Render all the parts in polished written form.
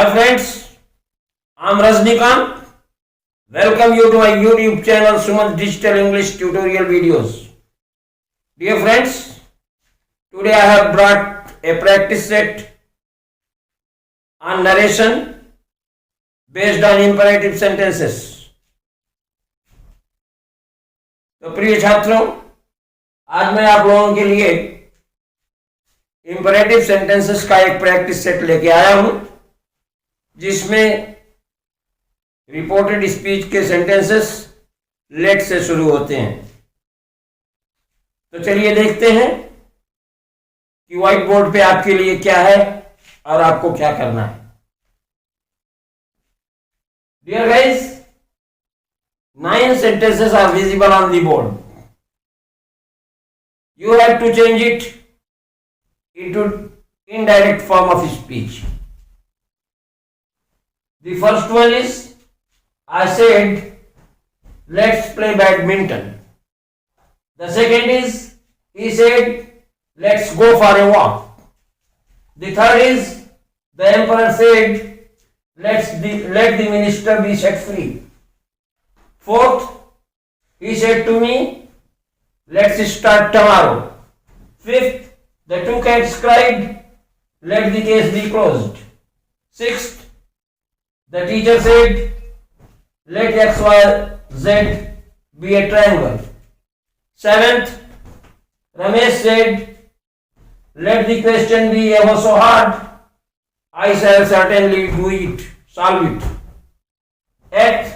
Hi friends, I'm Rajnikant. Welcome you to my YouTube channel Suman Digital English Tutorial Videos. Dear friends, today I have brought a practice set on narration based on imperative sentences. तो प्रिय छात्रों, आज मैं आप लोगों के लिए imperative sentences का एक प्रैक्टिस सेट लेके आया हूं, जिसमें रिपोर्टेड स्पीच के सेंटेंसेस लेट से शुरू होते हैं। तो चलिए देखते हैं कि व्हाइट बोर्ड पे आपके लिए क्या है और आपको क्या करना है। Dear guys, 9 sentences are visible on the board. You have to change it into indirect form of speech. The first one is, I said, let's play badminton. The second is, he said, let's go for a walk. The third is, the emperor said, let the minister be set free. Fourth, he said to me, let's start tomorrow. Fifth, the two cats cried, let the case be closed. Sixth, the teacher said, let x, y, z be a triangle. Seventh, Ramesh said, let the question be ever so hard, I shall certainly do it, solve it. Eighth,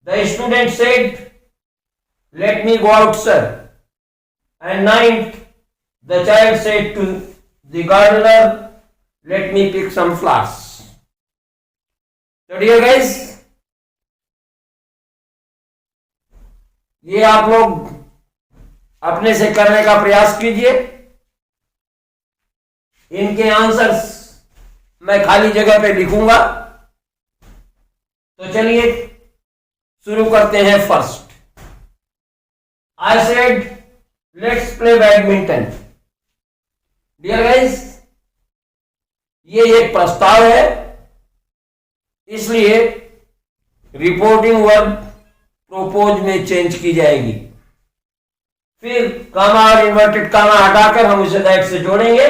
the student said, let me go out, sir. And ninth, the child said to the gardener, let me pick some flowers. So dear guys, ये आप लोग अपने से करने का प्रयास कीजिए। इनके आंसर्स मैं खाली जगह पे लिखूंगा। तो चलिए शुरू करते हैं। First, I said let's play badminton. Dear guys, ये एक प्रस्ताव है, इसलिए रिपोर्टिंग वर्ब प्रोपोज में चेंज की जाएगी। फिर कामा और इन्वर्टेड कामा हटाकर हम उसे दैट से जोड़ेंगे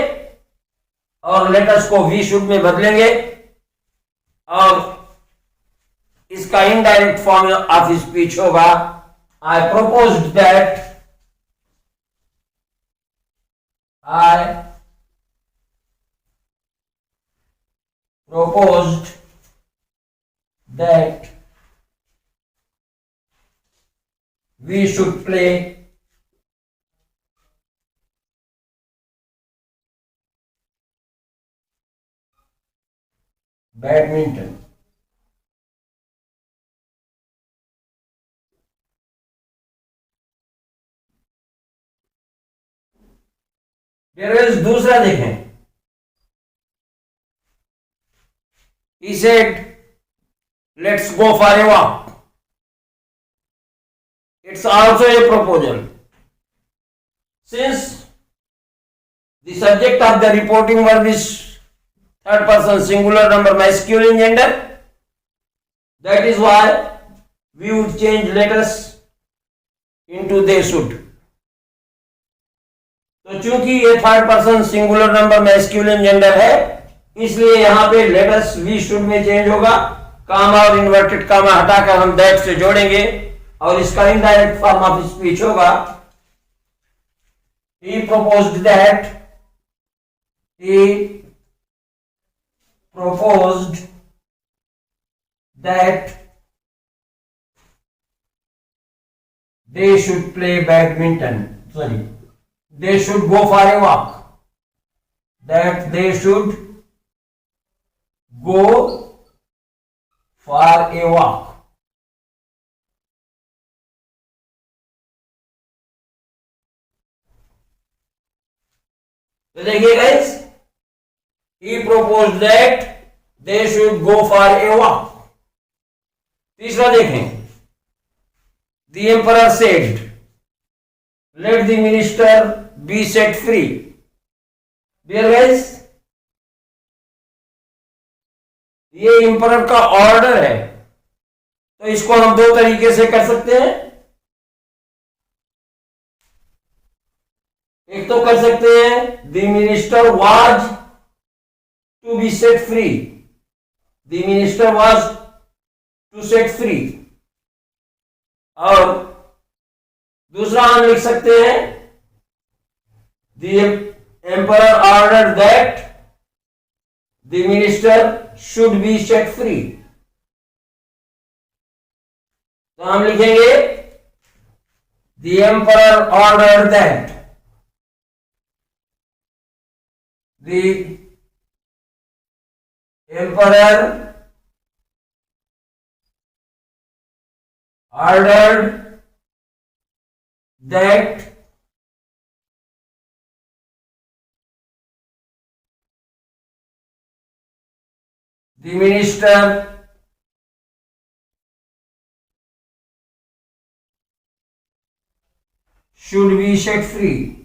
और लेटर्स को वी शुड में बदलेंगे और इसका इनडायरेक्ट फॉर्म ऑफ स्पीच होगा, I proposed that, I proposed that we should play badminton. दूसरा देखें। He said, let's go for a walk. It's also a proposal. Since the subject of the reporting verb is third person singular number masculine gender, that is why we would change letters into they should. तो चूंकि ये third person singular number masculine gender है, इसलिए यहां पे letters we should में change होगा। कामा और इन्वर्टेड कामा हटाकर हम दैट से जोड़ेंगे और इसका इनडायरेक्ट फॉर्म ऑफ स्पीच होगा, he proposed that, he proposed that they should play badminton. They should go for a walk. That they should go for a walk. तो देखिए guys, he proposed that they should go for a walk. तीसरा देखें, the emperor said, let the minister be set free. Dear guys, ये emperor का order है, तो इसको हम दो तरीके से कर सकते हैं। एक तो कर सकते हैं the minister was to be set free, the minister was to set free, और दूसरा हम लिख सकते हैं the emperor order that the minister should be set free. तो हम लिखेंगे the emperor order that the emperor ordered that the minister should be set free.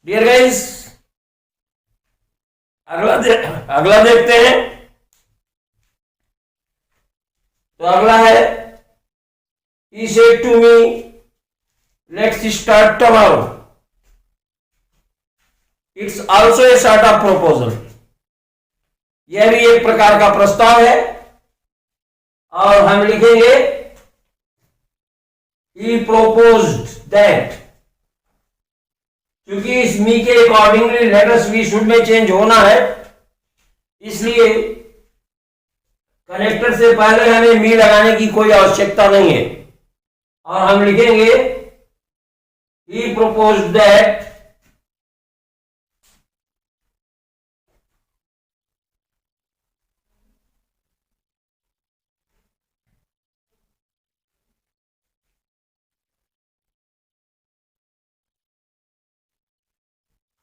Dear guys, अगला देखते हैं। तो अगला है he said to me let's start tomorrow. It's also a sort of proposal. यह भी एक प्रकार का प्रस्ताव है, और हम लिखेंगे he proposed that, क्योंकि इस मी के अकॉर्डिंगली लेटर्स वी शुड में चेंज होना है, इसलिए कनेक्टर से पहले हमें मी लगाने की कोई आवश्यकता नहीं है, और हम लिखेंगे ही proposed that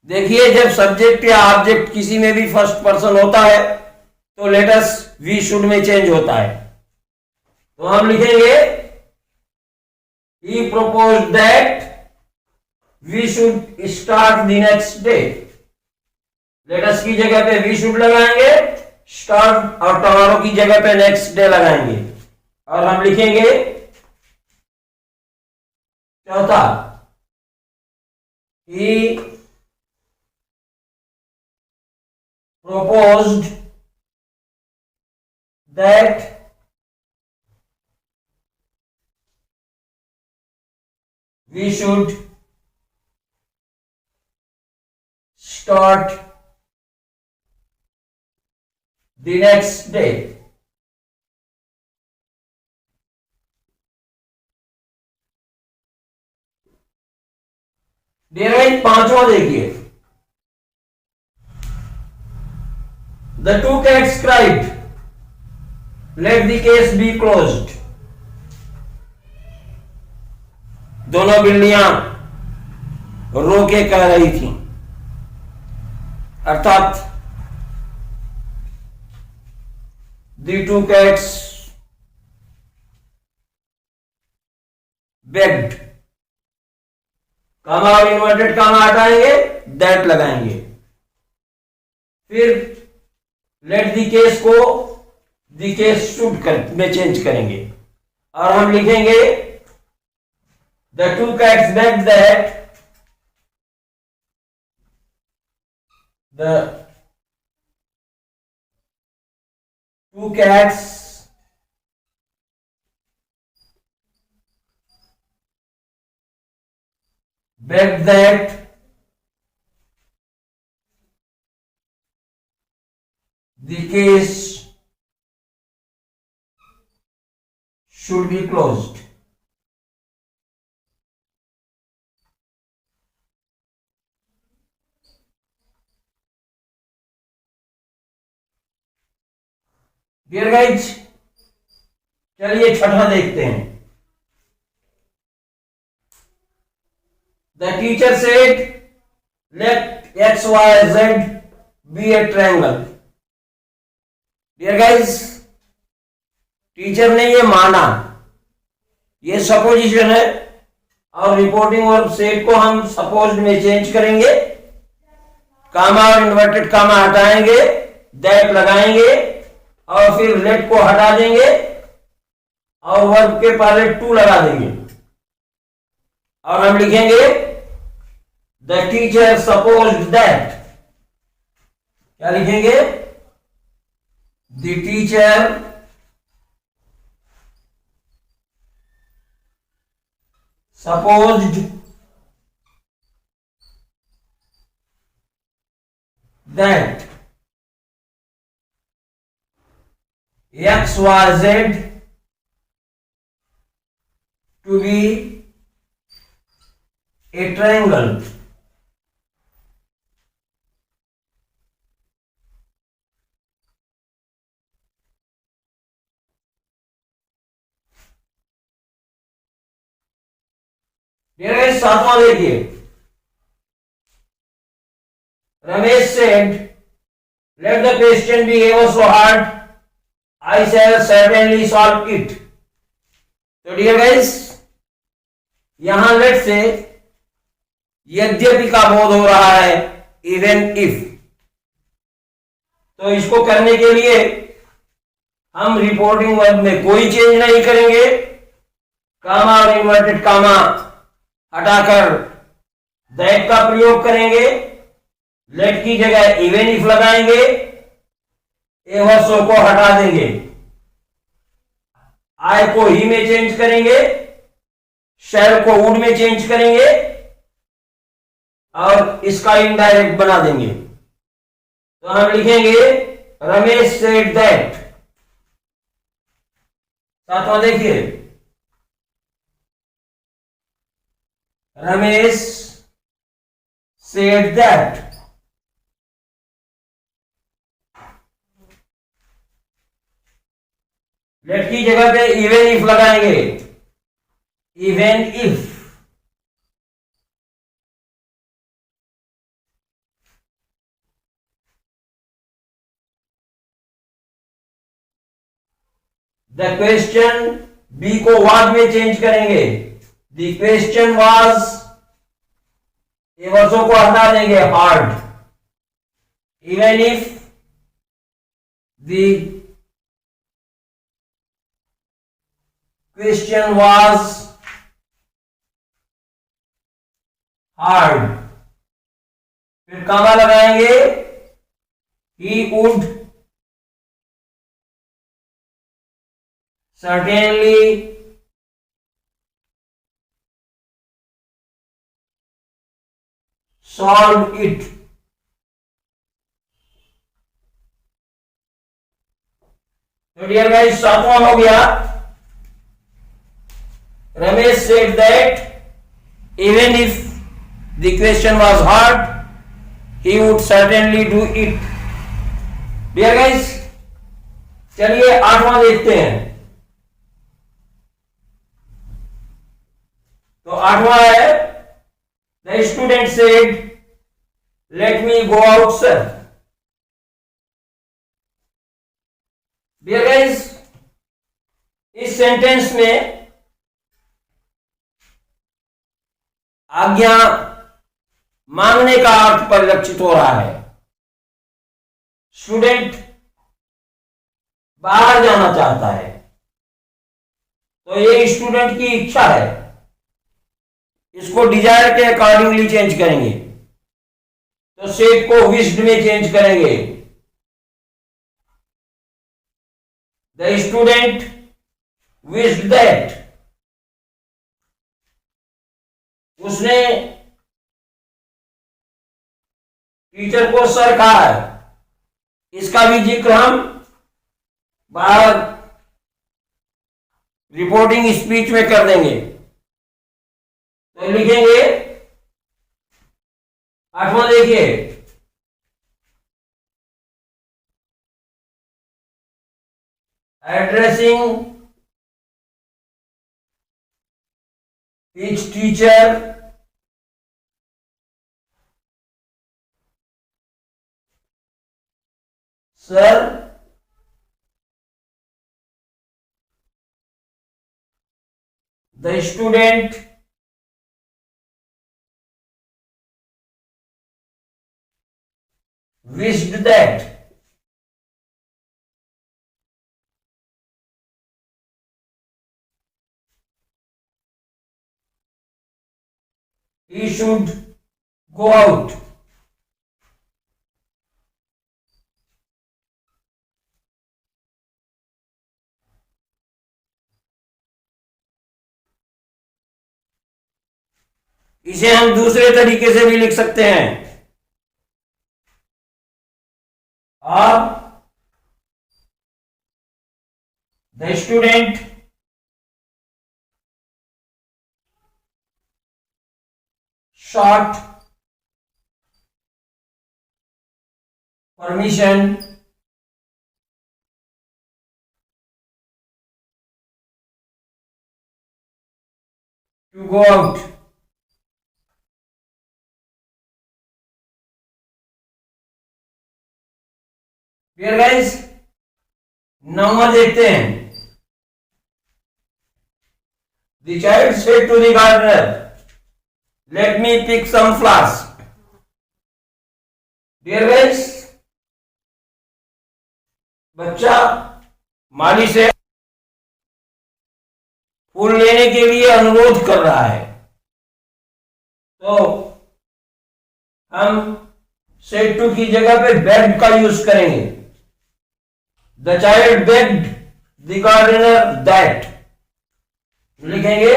देखिए, जब सब्जेक्ट या ऑब्जेक्ट किसी में भी फर्स्ट पर्सन होता है तो लेटर्स वी शुड में चेंज होता है। तो हम लिखेंगे ही proposed that we should start the next day. Letters की जगह पे वी शुड लगाएंगे, स्टार्ट और टमारो की जगह पे नेक्स्ट डे लगाएंगे, और हम लिखेंगे चौथा ही proposed that we should start the next day. Dear पांचवा देखिए, the two cats cried, let the case be closed. दोनों बिल्लियां रो के कह रही थी, अर्थात the two cats begged, कामा और इन्वर्टेड कामा हटाएंगे, दैट लगाएंगे, फिर लेट दी केस को दी केस शुड में चेंज करेंगे, और हम लिखेंगे the two cats beg that the two cats beg that the case should be closed. Dear guys, चलिए छठा देखते हैं। The teacher said, let x, y, z be a triangle. Dear guys, teacher ने ये माना, ये सपोजिशन है। और रिपोर्टिंग वर्ब सेड को हम सपोज्ड में चेंज करेंगे, कामा और इन्वर्टेड कामा हटाएंगे, दैट लगाएंगे और फिर लेट को हटा देंगे और वर्ब के पहले टू लगा देंगे और हम लिखेंगे द टीचर सपोज्ड दैट। क्या लिखेंगे? The teacher supposed that XYZ to be a triangle. सातवां देखिए, Ramesh said let the question be ever so hard I shall certainly solve it. तो डियर गाइस, यहां लेट से यद्यपि का बोध हो रहा है, इवन इफ। तो इसको करने के लिए हम रिपोर्टिंग वर्ब में कोई चेंज नहीं करेंगे, कामा और इन्वर्टेड कामा हटाकर दैट का प्रयोग करेंगे, लेट की जगह इवन इफ लगाएंगे, एवरसो को हटा देंगे, आई को ही में चेंज करेंगे, शैल को वुड में चेंज करेंगे और इसका इनडायरेक्ट बना देंगे। तो हम लिखेंगे रमेश सेड दैट। सातवां देखिए, रमेश said that लेट की जगह पे इवन इफ लगाएंगे, even if the question, be को वाज में चेंज करेंगे, द क्वेश्चन वाज, एवरसो को हटा देंगे, hard, even if the question was hard, फिर कामा लगाएंगे, he would certainly solve it। तो डियर गाइस, सातवां हो गया, Ramesh said that even if the question was hard he would certainly do it। Dear guys, चलिए आठवां देखते हैं। तो आठवां है, the student said let me go out sir. Dear guys, इस सेंटेंस में आज्ञा मांगने का अर्थ परिलक्षित हो रहा है। स्टूडेंट बाहर जाना चाहता है, तो ये स्टूडेंट की इच्छा है, इसको डिजायर के अकॉर्डिंगली चेंज करेंगे। तो सेड को विश्ड में चेंज करेंगे, द स्टूडेंट विश्ड दैट, उसने टीचर को सर कहा है, इसका भी जिक्र हम बाहर रिपोर्टिंग स्पीच में कर देंगे। तो लिखेंगे, आठवां देखिए, addressing his teacher sir The student wished that he should go out. इसे हम दूसरे तरीके से भी लिख सकते हैं। आप the student sought permission to go out. Dear guys, now देखते हैं। The child said to the gardener, "Let me pick some flowers." Dear guys, बच्चा माली से फूल लेने के लिए अनुरोध कर रहा है, तो हम said to की जगह पे begged का यूज करेंगे। The child begged the gardener that, लिखेंगे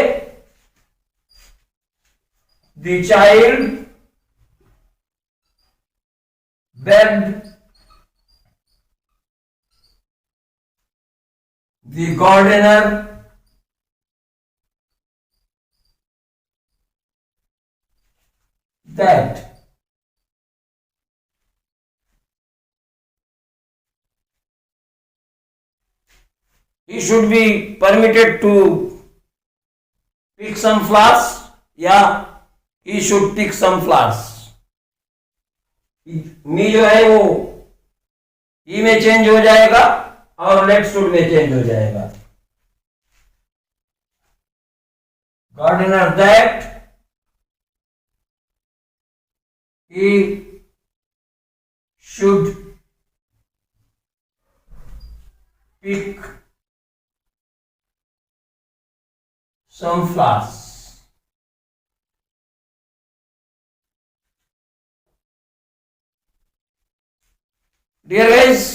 the child begged the gardener that he should be permitted to pick some flowers, या he should pick some flowers. मी जो है वो ई में चेंज हो जाएगा और लेट शुड में चेंज हो जाएगा। Gardener that he should pick some flowers. Dear guys,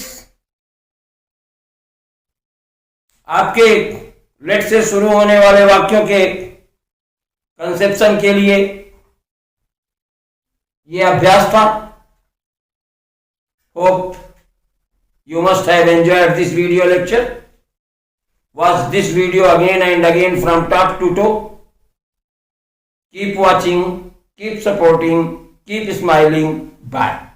आपके लेट से शुरू होने वाले वाक्यों के कंसेप्शन के लिए ये अभ्यास था। Hope you must have enjoyed this video lecture. Watch this video again and again from top to toe. Keep watching, keep supporting, keep smiling. Bye.